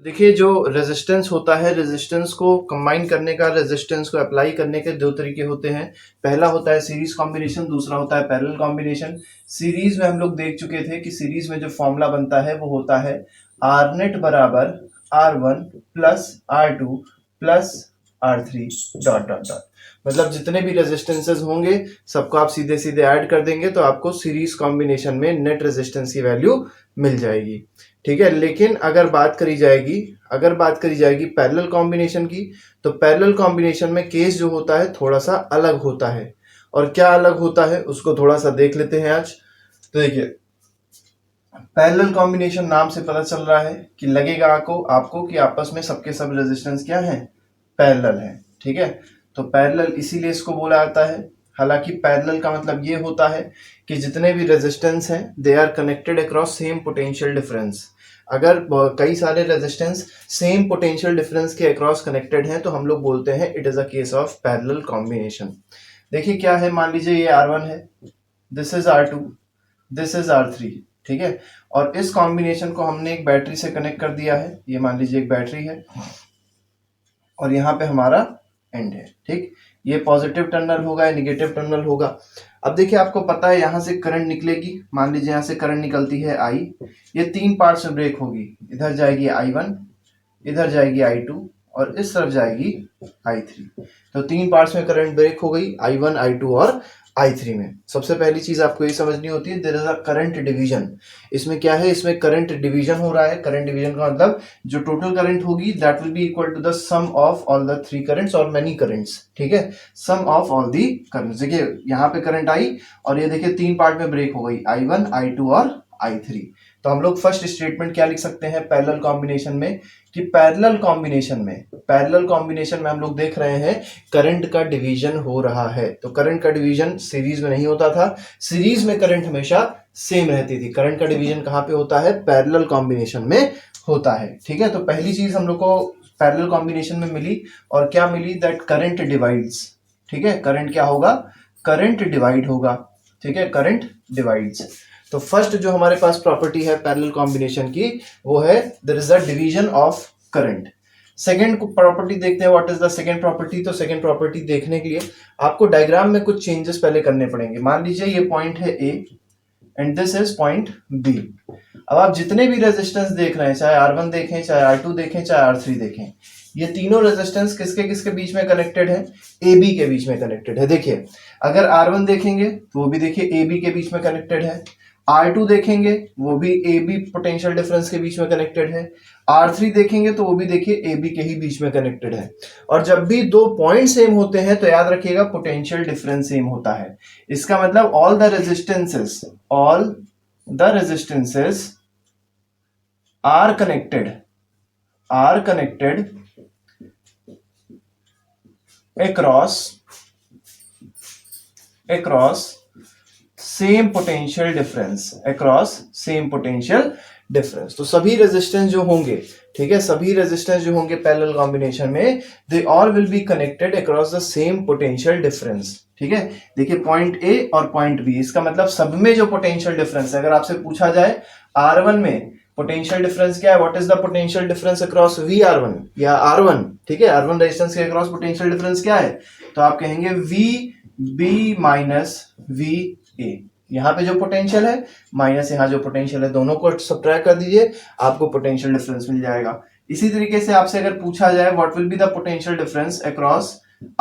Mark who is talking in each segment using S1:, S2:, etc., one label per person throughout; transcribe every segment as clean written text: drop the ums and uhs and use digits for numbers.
S1: देखिए जो रेजिस्टेंस होता है, रेजिस्टेंस को कंबाइन करने का, रेजिस्टेंस को अप्लाई करने के दो तरीके होते हैं। पहला होता है सीरीज कॉम्बिनेशन, दूसरा होता है पैरेलल कॉम्बिनेशन। सीरीज में हम लोग देख चुके थे कि सीरीज में जो फॉर्मूला बनता है वो होता है आर नेट बराबर R1 plus R2 plus R3 dot dot dot. मतलब जितने भी रेजिस्टेंसेज होंगे सबको आप सीधे सीधे ऐड कर देंगे तो आपको सीरीज कॉम्बिनेशन में नेट रेजिस्टेंस की वैल्यू मिल जाएगी। ठीक है, लेकिन अगर बात करी जाएगी पैरेलल कॉम्बिनेशन की, तो पैरेलल कॉम्बिनेशन में केस जो होता है थोड़ा सा अलग होता है। और क्या अलग होता है उसको थोड़ा सा देख लेते हैं आज। तो देखिए, पैरेलल कॉम्बिनेशन नाम से पता चल रहा है कि लगेगा आपको कि आपस में सबके सब रेजिस्टेंस क्या है, पैरेलल है। ठीक है, तो पैरेलल इसीलिए इसको बोला जाता है। हालांकि पैरेलल का मतलब ये होता है कि जितने भी रेजिस्टेंस हैं they are connected across same potential difference. अगर कई सारे रेजिस्टेंस सेम पोटेंशियल डिफरेंस के अक्रॉस कनेक्टेड हैं तो हम लोग बोलते हैं it is a case of parallel combination. देखिए क्या है, मान लीजिए ये R1 है, this is R2, this is R3। ठीक है, और इस कॉम्बिनेशन को हमने एक बैटरी से कनेक्ट कर दिया है। ये मान लीजिए एक बैटरी है और यहाँ पे हमारा एंड है। ठीक, ये पॉजिटिव टर्मिनल होगा, या निगेटिव टर्मिनल होगा। अब देखिए आपको पता है यहाँ से करंट निकलेगी। मान लीजिए यहाँ से करंट निकलती है I, ये तीन पार्ट्स में ब्रेक होगी। इधर जाएगी I1, इधर जाएगी I2 और इस तरफ जाएगी I3। तो तीन पार्ट्स में करंट ब्रेक हो गई, I1, I2 और I3 में। सबसे पहली चीज आपको ये समझनी होती है, there is a current division. इसमें क्या है, इसमें करंट डिवीजन हो रहा है। करंट डिवीजन का मतलब जो टोटल करंट होगी that will be equal to the sum of all the three currents और मेनी करंट्स। ठीक है, sum of all the currents. देखिए यहाँ पे करंट आई और ये देखिए तीन पार्ट में ब्रेक हो गई, I1, I2 और I3। तो हम लोग फर्स्ट स्टेटमेंट क्या लिख सकते हैं पैरेलल कॉम्बिनेशन में, कि पैरेलल कॉम्बिनेशन में हम लोग देख रहे हैं करंट का डिवीजन हो रहा है। तो करंट का डिवीजन सीरीज में नहीं होता था, सीरीज में करंट हमेशा सेम रहती थी। करंट का डिवीजन कहाँ पे होता है, पैरेलल कॉम्बिनेशन में होता है। ठीक है, तो पहली चीज हम लोग को पैरेलल कॉम्बिनेशन में मिली, और क्या मिली, दैट करंट डिवाइड्स। ठीक है, करंट क्या होगा, करंट डिवाइड होगा। ठीक है, करंट डिवाइड्स। तो फर्स्ट जो हमारे पास प्रॉपर्टी है पैरेलल कॉम्बिनेशन की वो है there is a division of current. Second property देखते हैं, what is the second property. तो सेकेंड प्रॉपर्टी देखने के लिए आपको डायग्राम में कुछ चेंजेस पहले करने पड़ेंगे। मान लीजिए ये पॉइंट है A and this is point B। अब आप जितने भी रेजिस्टेंस देख रहे हैं, चाहे R1 देखें, चाहे R2 देखें, चाहे R3 देखें, ये तीनों रेजिस्टेंस किसके किसके बीच में कनेक्टेड है, AB के बीच में कनेक्टेड है। देखिए अगर R1 देखेंगे तो वो भी देखिए AB के बीच में कनेक्टेड है, R2 देखेंगे वो भी AB पोटेंशियल डिफरेंस के बीच में कनेक्टेड है, R3 देखेंगे तो वो भी देखिए AB के ही बीच में कनेक्टेड है। और जब भी दो पॉइंट सेम होते हैं तो याद रखिएगा पोटेंशियल डिफरेंस सेम होता है। इसका मतलब all the resistances are connected across same potential difference. तो सभी रेजिस्टेंस जो होंगे, ठीक है, सभी रेजिस्टेंस जो होंगे पैरेलल कॉम्बिनेशन में, they all will be connected across the same potential difference. ठीक है, देखिए पॉइंट A और पॉइंट B, इसका मतलब सब में जो पोटेंशियल डिफरेंस है, अगर आपसे पूछा जाए R1 में पोटेंशियल डिफरेंस क्या है, what is the potential difference across VR1 या R1, ठीक है, R1 रेजिस्टेंस के अक्रॉस पोटेंशियल डिफरेंस क्या है, तो आप कहेंगे VB माइनस VA। यहाँ पे जो पोटेंशियल है माइनस यहाँ जो पोटेंशियल है, दोनों को सब्ट्रैक्ट कर दीजिए, आपको पोटेंशियल डिफरेंस मिल जाएगा। इसी तरीके से आपसे अगर पूछा जाए what will be the potential difference across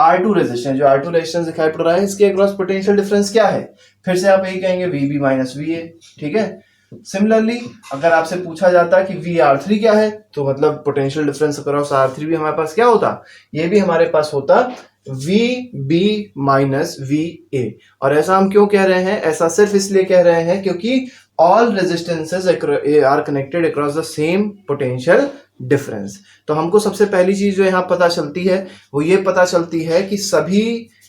S1: R2 resistance, जो R2 रेजिस्टेंस दिखाई पड़ रहा है, इसके अक्रॉस पोटेंशियल डिफरेंस क्या है, फिर से आप यही कहेंगे VB माइनस VA। ठीक है, सिमिलरली अगर आपसे पूछा जाता कि VR3 क्या है, तो मतलब पोटेंशियल डिफरेंस अक्रॉस R3 भी हमारे पास क्या होता, ये भी हमारे पास होता VB माइनस VA। और ऐसा हम क्यों कह रहे हैं, ऐसा सिर्फ इसलिए कह रहे हैं क्योंकि all resistances are connected across the same potential difference. तो हमको सबसे पहली चीज जो यहाँ पता चलती है वो ये पता चलती है कि सभी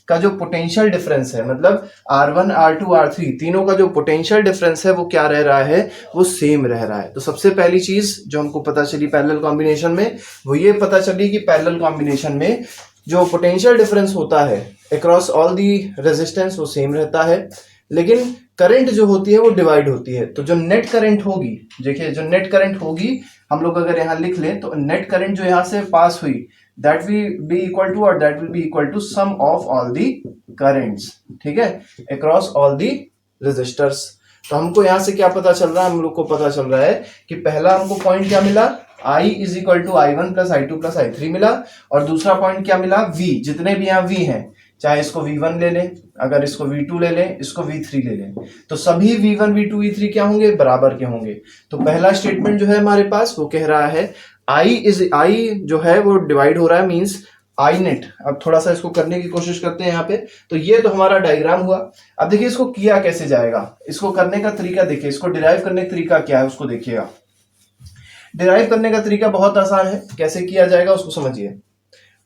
S1: का जो पोटेंशियल डिफरेंस है, मतलब R1, R2, R3 तीनों का जो पोटेंशियल डिफरेंस है वो क्या रह रहा है, वो सेम रह रहा है। तो सबसे पहली चीज जो हमको पता चली पैरेलल कॉम्बिनेशन में वो ये पता चली कि पैरेलल कॉम्बिनेशन में जो पोटेंशियल डिफरेंस होता है अक्रॉस ऑल दी रेजिस्टेंस वो सेम रहता है, लेकिन करंट जो होती है वो डिवाइड होती है। तो जो नेट करंट होगी, देखिए जो नेट करंट होगी हम लोग अगर यहाँ लिख लें तो नेट करंट जो यहाँ से पास हुई that will be equal to और that will be equal to sum of all the currents, ठीक है, अक्रॉस ऑल दी रेजिस्टर्स। तो हमको यहाँ से क्या पता चल रहा है, हम लोग को पता चल रहा है कि पहला हमको पॉइंट क्या मिला, I is equal to I1 plus I2 plus I3 मिला, और दूसरा पॉइंट क्या मिला, V, जितने भी यहाँ V हैं, चाहे इसको V1 ले लें, अगर इसको V2 ले लें, इसको V3 ले लें, तो सभी V1 V2 V3 क्या होंगे, बराबर के होंगे। तो पहला स्टेटमेंट जो है हमारे पास वो कह रहा है I जो है वो डिवाइड हो रहा है, मींस आई नेट। अब थोड़ा सा इसको करने की कोशिश करते हैं यहाँ पे। तो ये तो हमारा डायग्राम हुआ। अब देखिए इसको किया कैसे जाएगा, इसको करने का तरीका देखिए, इसको डिराइव करने का तरीका क्या है उसको देखिएगा। डिराइव करने का तरीका बहुत आसान है, कैसे किया जाएगा उसको समझिए।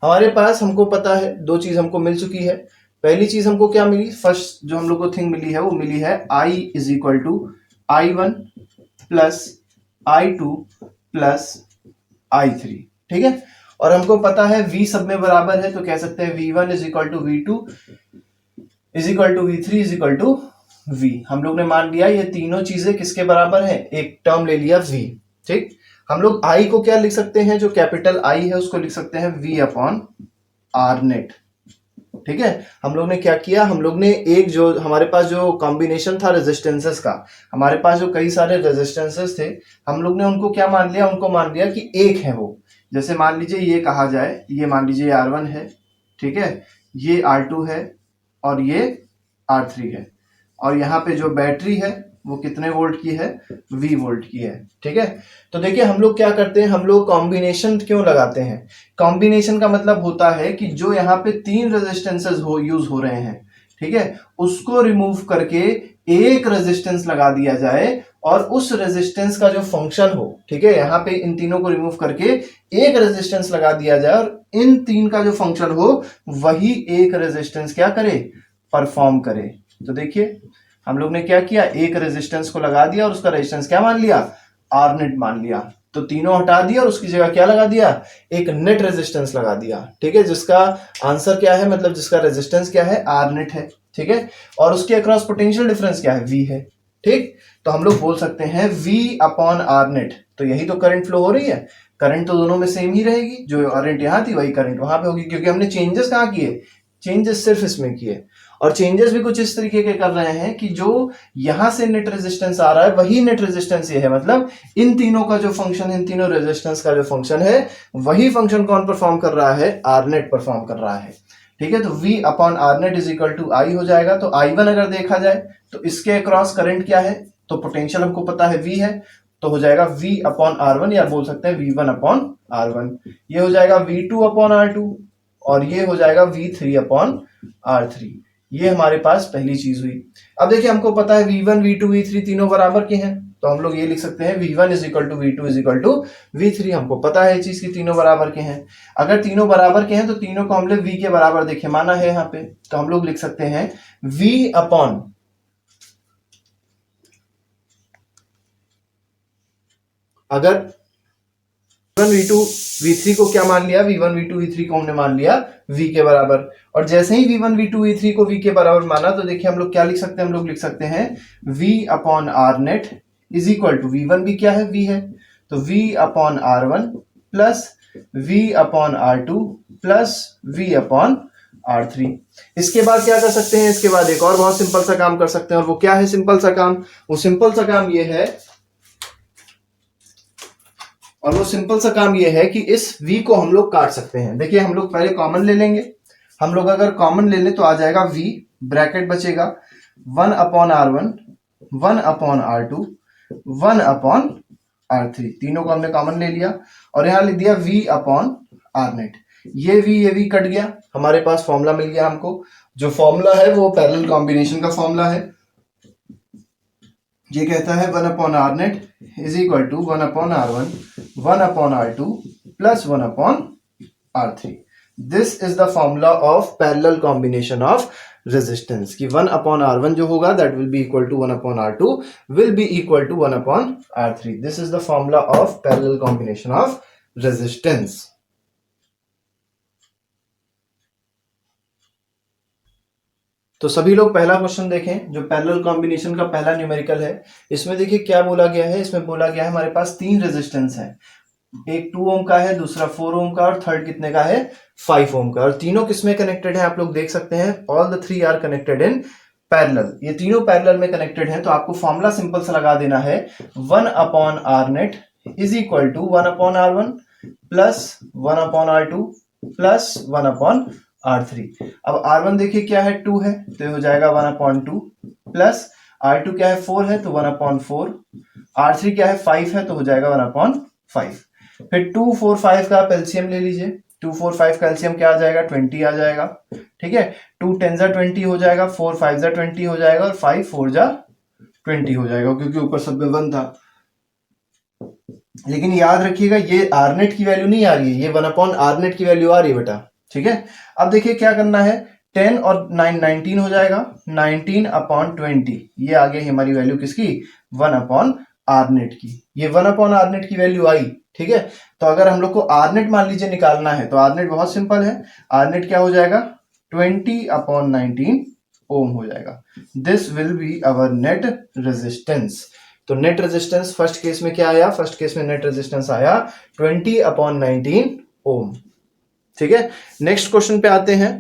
S1: हमारे पास हमको पता है दो चीज हमको मिल चुकी है। पहली चीज हमको क्या मिली, फर्स्ट जो हम लोग को थिंग मिली है वो मिली है I is equal to I1 plus I2 plus I3, ठीक है। और हमको पता है V सब में बराबर है, तो कह सकते हैं V1 is equal to V2 is equal to V3 is equal to V। हम लोग ने मान लिया ये तीनों चीजें किसके बराबर है, एक टर्म ले लिया V, ठीक। हम लोग I को क्या लिख सकते हैं, जो कैपिटल I है उसको लिख सकते हैं V अपॉन आर नेट, ठीक है। हम लोग ने क्या किया, हम लोग ने एक जो हमारे पास जो कॉम्बिनेशन था रेजिस्टेंसेस का, हमारे पास जो कई सारे रेजिस्टेंसेस थे, हम लोग ने उनको क्या मान लिया, उनको मान लिया कि एक है वो। जैसे मान लीजिए ये कहा जाए, ये मान लीजिए R1 है, ठीक है, ये R2 है और ये R3 है, और यहाँ पे जो बैटरी है वो कितने वोल्ट की है, V वोल्ट की है, ठीक है। तो देखिए हम लोग क्या करते हैं, हम लोग कॉम्बिनेशन क्यों लगाते हैं, कॉम्बिनेशन का मतलब होता है कि जो यहाँ पे तीन रेजिस्टेंसेस यूज हो रहे हैं, ठीक है, उसको रिमूव करके एक रेजिस्टेंस लगा दिया जाए और उस रेजिस्टेंस का जो फंक्शन हो, ठीक है, यहाँ पे इन तीनों को रिमूव करके एक रेजिस्टेंस लगा दिया जाए और इन तीन का जो फंक्शन हो वही एक रेजिस्टेंस क्या करे, परफॉर्म करे। तो देखिए हम लोग ने क्या किया, एक रेजिस्टेंस को लगा दिया और उसका रेजिस्टेंस क्या मान लिया, आर नेट मान लिया। तो तीनों हटा दिया और उसकी जगह क्या लगा दिया, एक नेट रेजिस्टेंस लगा दिया, ठीक है, जिसका आंसर क्या है, मतलब जिसका रेजिस्टेंस क्या है, आर नेट है, ठीक है। और उसके अक्रॉस पोटेंशियल डिफरेंस क्या है, V है, ठीक। तो हम लोग बोल सकते हैं V अपॉन आर नेट। तो यही तो करंट फ्लो हो रही है, करंट तो दोनों में सेम ही रहेगी, जो करंट यहाँ थी वही करंट वहां पे होगी, क्योंकि हमने चेंजेस कहाँ किए, चेंजेस सिर्फ इसमें किए। और चेंजेस भी कुछ इस तरीके के कर रहे हैं कि जो यहां से नेट रेजिस्टेंस आ रहा है वही नेट रेजिस्टेंस ये है, मतलब इन तीनों का जो फंक्शन, इन तीनों रेजिस्टेंस का जो फंक्शन है वही फंक्शन कौन परफॉर्म कर रहा है, आर नेट परफॉर्म कर रहा है, ठीक है। तो V upon R net is equal to I हो जाएगा। तो I1 अगर देखा जाए तो इसके अक्रॉस करंट क्या है, तो पोटेंशियल हमको पता है V है, तो हो जाएगा V अपॉन R1, या बोल सकते हैं V1 अपॉन R1। ये हो जाएगा V2 अपॉन R2 और ये हो जाएगा V3 अपॉन R3। ये हमारे पास पहली चीज हुई। अब देखिए हमको पता है V1 V2 V3 तीनों बराबर के हैं, तो हम लोग ये लिख सकते हैं V1 is equal to V2 is equal to V3। हमको पता है चीज की तीनों बराबर के हैं। अगर तीनों बराबर के हैं तो तीनों को हमने V के बराबर देखे माना है यहाँ पे, तो हम लोग लिख सकते हैं V अपॉन अगर V1 V2 V3 को क्या मान लिया, V1 V2 V3 को हमने मान लिया V के बराबर, और जैसे ही V1 V2 V3 को V के बराबर माना तो देखिए हम लोग क्या लिख सकते हैं, हम लोग लिख सकते हैं V upon R net is equal to V1 भी क्या है, V है, तो V upon R1 plus V upon R2 plus V upon R3। इसके बाद क्या कर सकते हैं, इसके बाद एक और बहुत सिंपल सा काम कर सकते हैं, और वो क्या है सिंपल सा काम, वो सिंपल सा काम ये है, और वो सिंपल सा काम ये है कि इस V को हम लोग काट सकते हैं। देखिए हम लोग पहले कॉमन ले लेंगे, हम लोग अगर कॉमन ले लें तो आ जाएगा V, ब्रैकेट बचेगा 1 upon R1 1 upon R2 1 upon R3, तीनों को हमने कॉमन ले लिया और यहां लिख दिया V अपॉन आर नेट। ये V कट गया, हमारे पास फॉर्मूला मिल गया हमको। जो फॉर्मूला है वो पैरेलल कॉम्बिनेशन का फॉर्मूला है। ये कहता है 1 upon R net is equal to 1 upon R1 1 upon R2 plus 1 upon R3। This is the formula of parallel combination of resistance, कि 1 अपॉन R1 जो होगा that will be equal to 1 upon R2 will be equal to 1 upon R3। This is the formula of parallel combination of resistance. तो सभी लोग पहला question देखें, जो parallel combination का पहला न्यूमेरिकल है। इसमें देखिए क्या बोला गया है, इसमें बोला गया है हमारे पास 3 रेजिस्टेंस है, एक 2 ओम का है, दूसरा 4 ओम का, और थर्ड कितने का है 5 ओम का। और तीनों किसमें कनेक्टेड है आप लोग देख सकते हैं, all the 3 are connected in parallel. ये तीनों पैरेलल में कनेक्टेड है, तो आपको फॉर्मूला सिंपल सा लगा देना है 1 upon R net is equal to 1 upon R one plus 1 upon R two plus 1 upon R3। अब R1 देखिए क्या है 2 है, तो ये हो जाएगा 1/2 प्लस R2 क्या है 4 है, तो 1/4, R3 क्या है 5 है, तो हो जाएगा 1/5। फिर 2 4 5 का आप एलसीएम ले लीजिए, 2 4 5 का एलसीएम क्या आ जाएगा 20 आ जाएगा। ठीक है, 2 10 जा 20 हो जाएगा, 4 5 जा 20 हो जाएगा, और 5 4 जा 20 हो जाएगा, क्योंकि ऊपर सब में 1 था। लेकिन याद रखिएगा ये आरनेट की वैल्यू नहीं आ रही है, ये 1/R नेट की वैल्यू आ रही है बेटा। ठीक है, अब देखिए क्या करना है, 10 और 9 19 हो जाएगा, 19/20 ये आ गई हमारी वैल्यू किसकी 1/R नेट की। ये 1/R नेट की वैल्यू आई। ठीक है, तो अगर हम लोग को आर नेट मान लीजिए निकालना है, तो आर नेट बहुत सिंपल है, आर नेट क्या हो जाएगा 20/19 ओम हो जाएगा। This will be our net resistance. तो नेट रेजिस्टेंस फर्स्ट केस में क्या आया, फर्स्ट केस में नेट रेजिस्टेंस आया 20/19 ओम। ठीक है, नेक्स्ट क्वेश्चन पे आते हैं।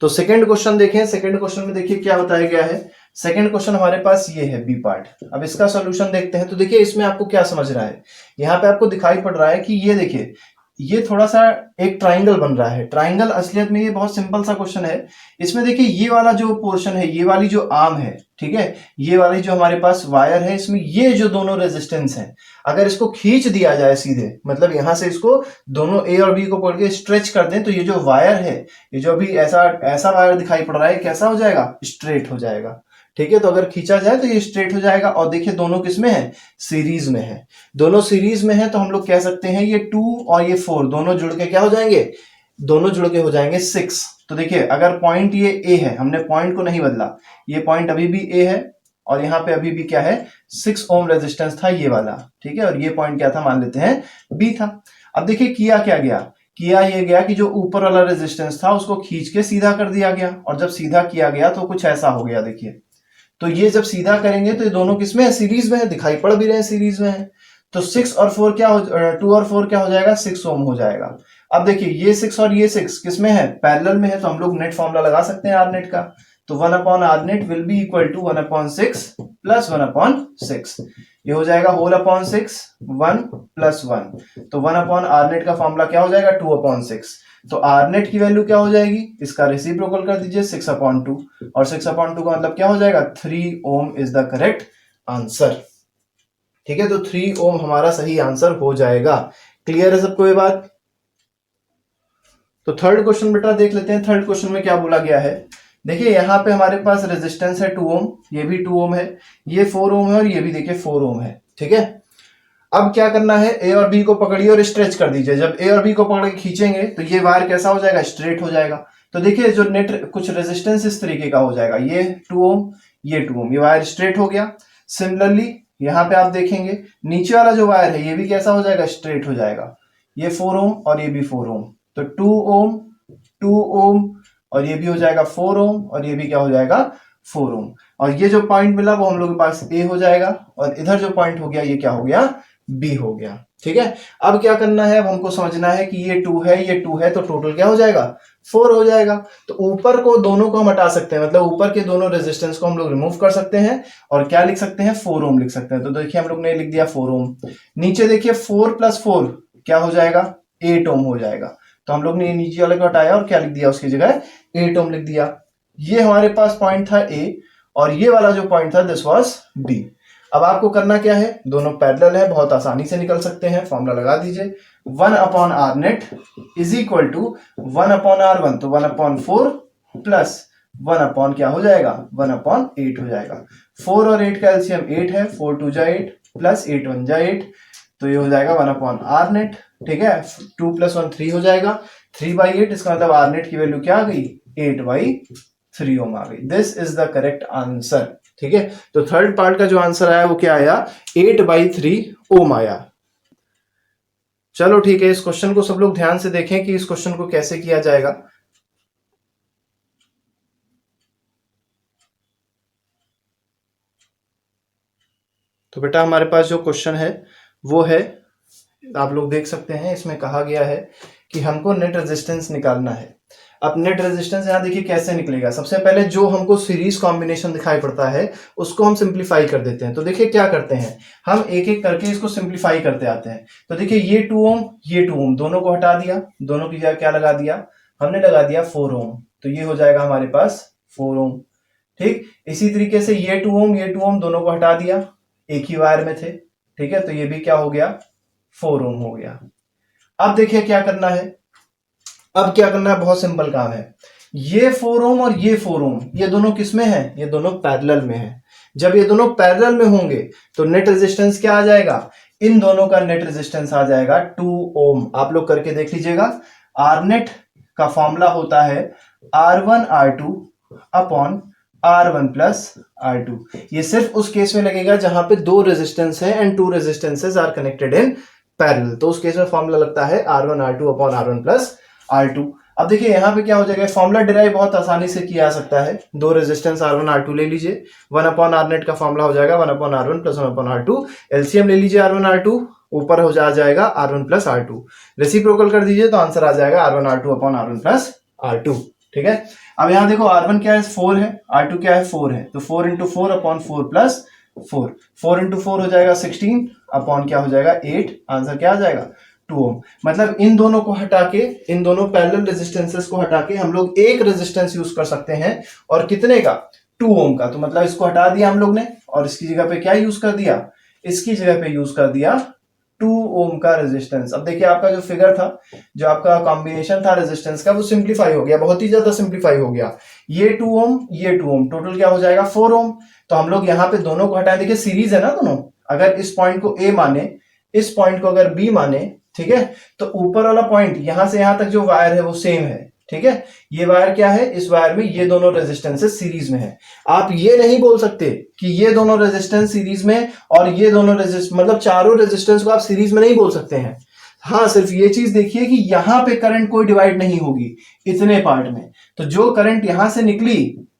S1: तो सेकंड क्वेश्चन देखें, सेकंड क्वेश्चन में देखिए क्या बताया गया है। सेकंड क्वेश्चन हमारे पास ये है बी पार्ट। अब इसका सॉल्यूशन देखते हैं। तो देखिए इसमें आपको क्या समझ रहा है, यहाँ पे आपको दिखाई पड़ रहा है कि ये देखिए ये थोड़ा सा एक ट्राइंगल बन रहा है। ट्राइंगल असलियत में ये बहुत सिंपल सा क्वेश्चन है। इसमें देखिए ये वाला जो पोर्शन है, ये वाली जो आर्म है, ठीक है, ये वाली जो हमारे पास वायर है, इसमें ये जो दोनों रेजिस्टेंस हैं, अगर इसको खींच दिया जाए सीधे, मतलब यहां से इसको दोनों ए और बी को पकड़ के स्ट्रेच कर दें, तो ये जो वायर है, ये जो अभी ऐसा ऐसा वायर दिखाई पड़ रहा है, कैसा हो जाएगा स्ट्रेट हो जाएगा। ठीक है, तो अगर खींचा जाए तो ये स्ट्रेट हो जाएगा। और देखिए दोनों किसमें है, सीरीज में है। दोनों सीरीज में है, तो हम लोग कह सकते हैं ये 2 और ये 4 दोनों जुड़ के क्या हो जाएंगे, दोनों जुड़ के हो जाएंगे 6। तो देखिए अगर पॉइंट ये ए है, हमने पॉइंट को नहीं बदला, ये पॉइंट अभी भी ए है, और यहाँ पे अभी भी क्या है 6 ओम रेजिस्टेंस था ये वाला। ठीक है, और ये पॉइंट क्या था मान लेते हैं बी था। अब देखिए किया क्या गया, किया ये गया कि जो ऊपर वाला रेजिस्टेंस था उसको खींच के सीधा कर दिया गया, और जब सीधा किया गया तो कुछ ऐसा हो गया। देखिए तो ये जब सीधा करेंगे तो ये दोनों किसमें है, सीरीज में है, दिखाई पड़ भी रहे हैं सीरीज में है। तो 6 और 4 क्या हो, 2 और 4 क्या हो जाएगा 6 ओम हो जाएगा। अब देखिए ये 6 और ये 6 किसमें है, पैरेलल में है, तो हम लोग नेट फॉर्मूला लगा सकते हैं आर नेट का। तो 1/R net will be equal to 1/6 plus 1/6। ये हो जाएगा होल अपॉन 6 1 प्लस 1। तो 1/R नेट का फॉर्मूला क्या हो जाएगा 2/6। तो आर नेट की वैल्यू क्या हो जाएगी, इसका रेसिप्रोकल कर दीजिए 6/2, और 6/2 का मतलब क्या हो जाएगा 3 ओम इज द करेक्ट आंसर। ठीक है, तो 3 ओम हमारा सही आंसर हो जाएगा। क्लियर है सबको ये बात। तो थर्ड क्वेश्चन बेटा देख लेते हैं। थर्ड क्वेश्चन में क्या बोला गया है, देखिए यहाँ पे हमारे पास रेजिस्टेंस है 2 ओम, ये भी 2 ओम है, ये 4 ओम है, और ये भी देखिए 4 ओम है। ठीक है, अब क्या करना है, ए और बी को पकड़िए और स्ट्रेच कर दीजिए। जब ए और बी को पकड़ के खींचेंगे तो ये वायर कैसा हो जाएगा, स्ट्रेट हो जाएगा। तो देखिए जो नेट कुछ रेजिस्टेंस इस तरीके का हो जाएगा, ये 2 ओम, ये 2 ओम, ये वायर स्ट्रेट हो गया। सिमिलरली यहाँ पे आप देखेंगे नीचे वाला जो वायर है ये भी कैसा हो जाएगा, स्ट्रेट हो जाएगा। ये 4 ओम और ये भी 4 ओम, तो 2 ओम 2 ओम, और ये भी हो जाएगा 4 ओम, और ये भी क्या हो जाएगा 4 ओम। और ये जो पॉइंट मिला वो हम लोग के पास ए हो जाएगा, और इधर जो पॉइंट हो गया ये क्या हो गया, बी हो गया। ठीक है, अब क्या करना है, अब हमको समझना है कि ये 2 है, ये 2 है, तो टोटल क्या हो जाएगा 4 हो जाएगा। तो ऊपर को दोनों को हम हटा सकते हैं, मतलब ऊपर के दोनों रेजिस्टेंस को हम लोग रिमूव कर सकते हैं, और क्या लिख सकते हैं 4 ओम लिख सकते हैं। तो देखिए हम लोग ने लिख दिया 4 ओम। नीचे देखिए 4 + 4 क्या हो जाएगा 8 ओम हो जाएगा। तो हम लोग ने नीचे वाले को हटाया और क्या लिख दिया उसकी जगह 8 ओम लिख दिया। ये हमारे पास पॉइंट था ए, और ये वाला जो पॉइंट था दिस वाज बी। अब आपको करना क्या है, दोनों पैरेलल है, बहुत आसानी से निकल सकते हैं। फॉर्मूला लगा दीजिए 1/R net is equal to 1/R1, तो 1/4 प्लस 1/ क्या हो जाएगा 1/8 हो जाएगा। 4 और 8 का एलसीएम 8 है, 4 2 जा 8 प्लस 8 1 जा 8, तो ये हो जाएगा 1/R नेट। ठीक है, 2 + 1 3 हो जाएगा, 3/8, इसका मतलब आर नेट की वैल्यू क्या आ गई 8/3 ओम आ गई। This is the correct answer. ठीक है, तो थर्ड पार्ट का जो आंसर आया वो क्या आया 8/3 ओम आया। चलो ठीक है, इस क्वेश्चन को सब लोग ध्यान से देखें कि इस क्वेश्चन को कैसे किया जाएगा। तो बेटा हमारे पास जो क्वेश्चन है वो है, आप लोग देख सकते हैं इसमें कहा गया है कि हमको नेट रेजिस्टेंस निकालना है। अब नेट रेजिस्टेंस यहाँ देखिए कैसे निकलेगा। सबसे पहले जो हमको सीरीज कॉम्बिनेशन दिखाई पड़ता है उसको हम सिंप्लीफाई कर देते हैं। तो देखिए क्या करते हैं, हम एक एक करके इसको सिंप्लीफाई करते आते हैं। तो देखिए ये 2 ओम ये 2 ओम दोनों को हटा दिया, दोनों की जगह क्या लगा दिया, हमने लगा दिया 4 ओम। तो ये हो जाएगा हमारे पास 4 ओम। ठीक, इसी तरीके से ये 2 ओम ये 2 ओम दोनों को हटा दिया, एक ही वायर में थे। ठीक है, तो ये भी क्या हो गया, 4 ओम हो गया। अब देखिए क्या करना है, अब क्या करना है, बहुत सिंपल काम है। ये 4 ओम और ये 4 ओम ये दोनों किसमें है, ये दोनों पैरेलल में है। जब ये दोनों पैरेलल में होंगे तो नेट रेजिस्टेंस क्या आ जाएगा, इन दोनों का नेट रेजिस्टेंस आ जाएगा 2 ओम। आप लोग करके देख लीजिएगा। आर नेट का फॉर्मूला होता है R1 R2 upon R1 plus R2। ये सिर्फ उस केस में लगेगा जहां पे 2 रेजिस्टेंस है and 2 resistances are connected in parallel. तो उस केस में फॉर्मूला लगता है R1 R2 upon R1 plus R2। अब देखिए यहां पे क्या हो जाएगा, फॉर्मूला डिराइव बहुत आसानी से किया जा सकता है। 2 रेजिस्टेंस R1 R2 ले लीजिए, 1 अपॉन R नेट का फॉर्मूला हो जाएगा 1 upon R1 plus 1 upon R2। LCM ले लीजिए R1 R2, ऊपर हो जाएगा R1 प्लस R2। रेसिप्रोकल कर दीजिए तो आंसर आ जाएगा R1 R2 upon R1 plus R2। ठीक है, अब यहां देखो R1 क्या है 4 है, R2 क्या है 4 है, तो 4 इंटू 4 अपॉन 4 प्लस 4, 4 इंटू 4 हो जाएगा 16 अपॉन क्या हो जाएगा 8। आंसर क्या आ जाएगा 2 ओम। मतलब इन दोनों को हटा के, इन दोनों पैरेलल रेजिस्टेंसेस को हटा के हम लोग एक रेजिस्टेंस यूज कर सकते हैं, और कितने का, 2 ओम का। तो मतलब इसको हटा दिया हम लोग ने और इसकी जगह पे क्या यूज कर दिया, इसकी जगह पे यूज कर दिया 2 ओम का रेजिस्टेंस। अब देखिए आपका जो फिगर था, जो आपका कॉम्बिनेशन था रेजिस्टेंस का, वो सिंप्लीफाई हो गया, बहुत ही ज्यादा सिंप्लीफाई हो गया। ये 2 ओम ये 2 ओम टोटल क्या हो जाएगा 4 ओम। तो हम लोग यहाँ पे दोनों को हटाए, देखिए सीरीज है ना दोनों, अगर इस पॉइंट को ए माने, इस पॉइंट को अगर बी माने, ठीक है, तो ऊपर वाला पॉइंट यहां से यहां तक जो वायर है वो सेम है। ठीक है, ये वायर क्या है, इस वायर में ये दोनों रेजिस्टेंसेस सीरीज में है। आप ये नहीं बोल सकते कि ये दोनों रेजिस्टेंस सीरीज में और ये दोनों मतलब चारों रेजिस्टेंस को आप सीरीज में नहीं बोल सकते हैं। हाँ, सिर्फ ये चीज देखिए कि यहां पे करंट कोई डिवाइड नहीं होगी इतने पार्ट में। तो जो करंट यहां से निकली,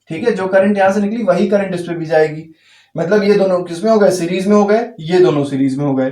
S1: ठीक है, जो करंट यहां से निकली वही करंट इस पे भी जाएगी। मतलब ये दोनों किसमें हो गए, सीरीज में हो गए, ये दोनों सीरीज में हो गए।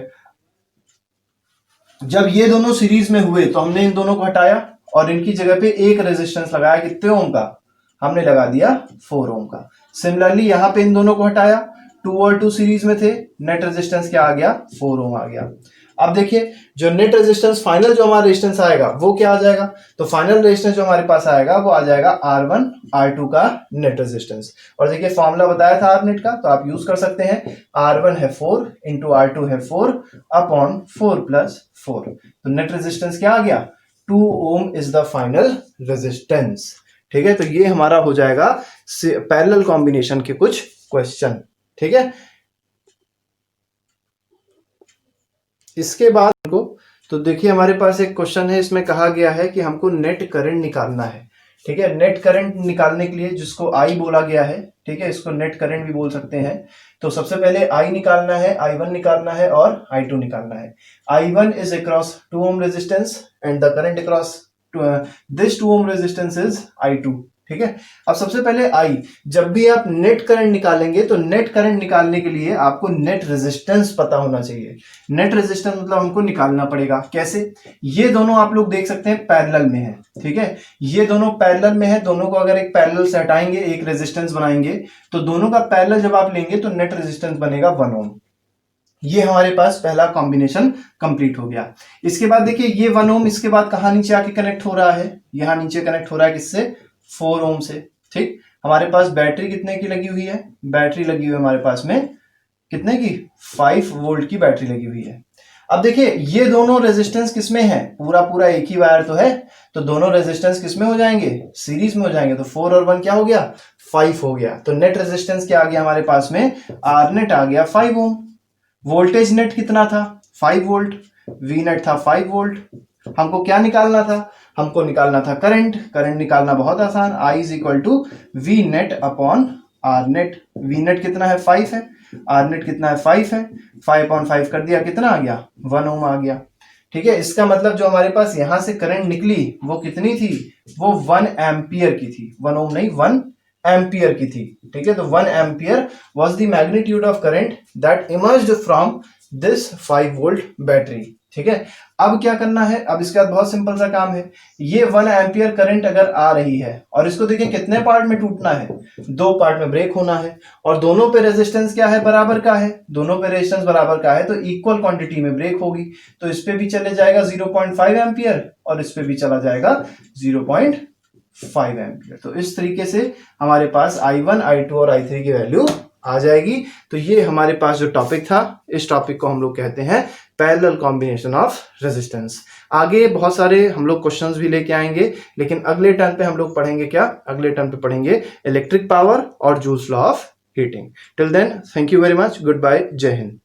S1: जब ये दोनों सीरीज में हुए तो हमने इन दोनों को हटाया और इनकी जगह पे एक रेजिस्टेंस लगाया, कितने ओम का, हमने लगा दिया 4 ओम का। सिमिलरली यहां पे इन दोनों को हटाया, 2 और 2 सीरीज में थे, नेट रेजिस्टेंस क्या आ गया 4 ओम आ गया। अब देखिए जो नेट रेजिस्टेंस फाइनल जो हमारा रेजिस्टेंस आएगा वो क्या आ जाएगा, तो फाइनल रेजिस्टेंस जो हमारे पास आएगा वो आ जाएगा R1 R2 का नेट रेजिस्टेंस। और देखिए फॉर्मूला बताया था R नेट का, तो आप यूज कर सकते हैं। R1 है 4 इंटू R2 है 4 अपॉन 4 प्लस 4। तो नेट रेजिस्टेंस क्या आ गया 2 ओम इज द फाइनल रेजिस्टेंस। ठीक है, तो ये हमारा हो जाएगा पैरेलल कॉम्बिनेशन के कुछ क्वेश्चन। ठीक है, इसके बाद को तो देखिए हमारे पास एक क्वेश्चन है, इसमें कहा गया है कि हमको नेट करंट निकालना है। ठीक है, नेट करंट निकालने के लिए जिसको आई बोला गया है, ठीक है, इसको नेट करंट भी बोल सकते हैं। तो सबसे पहले आई निकालना है, I1 निकालना है और I2 निकालना है। I1 is across 2 ohm resistance and the current across this 2 ohm resistance is I2। ठीक है, अब सबसे पहले आई, जब भी आप नेट करंट निकालेंगे तो नेट करंट निकालने के लिए आपको नेट रेजिस्टेंस पता होना चाहिए। नेट रेजिस्टेंस मतलब हमको निकालना पड़ेगा कैसे, ये दोनों आप लोग देख सकते हैं पैरेलल में है। ठीक है, ये दोनों पैरेलल में है, दोनों को अगर एक पैरेलल से हटाएंगे एक रेजिस्टेंस बनाएंगे, तो दोनों का पैरेलल जब आप लेंगे तो नेट रेजिस्टेंस बनेगा 1 ओम। ये हमारे पास पहला कॉम्बिनेशन कंप्लीट हो गया। इसके बाद देखिए ये 1 ओम इसके बाद कहां नीचे आके कनेक्ट हो रहा है, यहां नीचे कनेक्ट हो रहा है किससे, 4 ओम से। ठीक, हमारे पास बैटरी कितने की लगी हुई है, बैटरी लगी हुई है हमारे पास में कितने की, 5 वोल्ट की बैटरी लगी हुई है। अब देखिए ये दोनों रेजिस्टेंस किसमें है, पूरा पूरा एक ही वायर तो है, तो दोनों रेजिस्टेंस किसमें हो जाएंगे, सीरीज में हो जाएंगे। तो 4 और 1 क्या हो गया 5 हो गया। तो नेट रेजिस्टेंस क्या आ गया हमारे पास में, आर नेट आ गया 5 ओम। वोल्टेज नेट कितना था 5 वोल्ट, वी नेट था 5 वोल्ट। हमको क्या निकालना था, हमको निकालना था करंट। करंट निकालना बहुत आसान, I is equal to V net upon R net. V net कितना है 5 है, आर नेट कितना है 5 है, 5 अपॉन 5 कर दिया, कितना आ गया 1 ओम आ गया। ठीक है, इसका मतलब जो हमारे पास यहां से करंट निकली वो कितनी थी, वो 1 एम्पियर की थी, 1 ओम नहीं 1 एम्पियर की थी, ठीक है। तो 1 ampere was the magnitude of current that emerged from this 5 volt battery, ठीक है। अब क्या करना है, अब इसके बाद बहुत सिंपल सा काम है। ये 1 एम्पियर करंट अगर आ रही है और इसको देखिए कितने पार्ट में टूटना है, 2 पार्ट में ब्रेक होना है, और दोनों पे रेजिस्टेंस क्या है, बराबर का है, दोनों पे रेजिस्टेंस बराबर का है, तो इक्वल क्वांटिटी में ब्रेक होगी। तो इस पे भी चले जाएगा 0.5 एम्पियर और इस पे भी चला जाएगा 0.5 एम्पियर। तो इस तरीके से हमारे पास I1, I2 और I3 की वैल्यू आ जाएगी। तो ये हमारे पास जो टॉपिक था, इस टॉपिक को हम लोग कहते हैं पैरेलल कॉम्बिनेशन ऑफ रेजिस्टेंस। आगे बहुत सारे हम लोग क्वेश्चंस भी लेके आएंगे, लेकिन अगले टर्न पे हम लोग पढ़ेंगे क्या, अगले टर्न पे पढ़ेंगे इलेक्ट्रिक पावर और Joule's law of heating. Till then, thank you very much, good bye, जय हिंद।